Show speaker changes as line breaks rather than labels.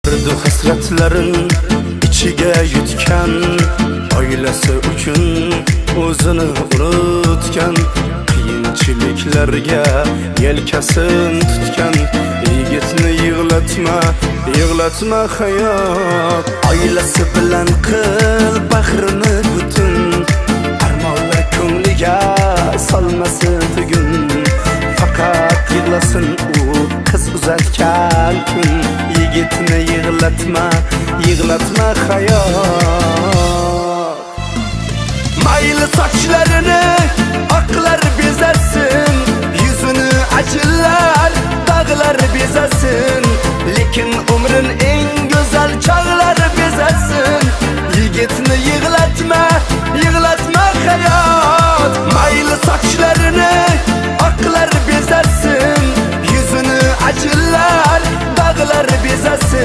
Derdi hasratlarin ichiga yutgan, oilasi uchun o'zini unutgan, qiyinchiliklarga yelkasin tutgan yigitni yig'latma hayot. Oilasi bilan qil bahrini butun, armonlar ko'ngliga solmasin tugun. Faqat yig'lasin u qiz uzatgan kun, yigitni yig'latma hayot. Mayli sochlarini oqlar bezasin, yuzini ajinlar dog'lar bezasin, lekin umrin